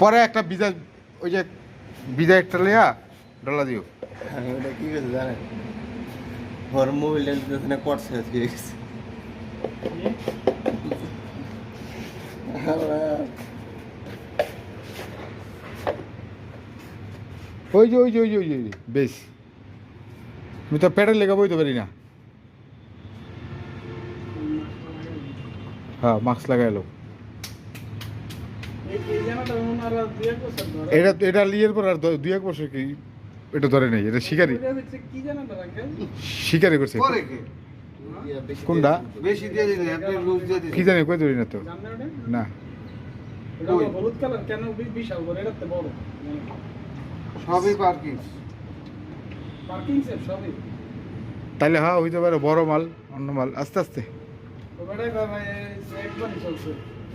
পরে একটা বিজা ওই যে বিজা একটা লিয়া ডলা দিও। ওটা কি করছে জানেন, ওর মোবাইলটা দিতেছে না, কট শেষ হয়ে গেছে। ওই যে বেশ, আমি তো পেটের লেগে বইতে পারি না। হ্যাঁ মাস্ক লাগাইলো। এটা লিয়ের পর আর 2-1 বছর কি এটা ধরে নেই, এটা শিকারি শিকারি করছে। কোনটা বেশি দিয়ে দিন, আপনি লুজ দিয়ে দিন। কি জানি কই ধরি না তো না। হলুদ কালার কেন বিশাল বড়, এটা তো বড় সবই পার্কিং পার্কিং সেট সবই। তাহলে হ্যাঁ হইতে পারে বড় মাল, অন্য মাল আস্তে আস্তে। ওটা ভাই একবারই চলছে।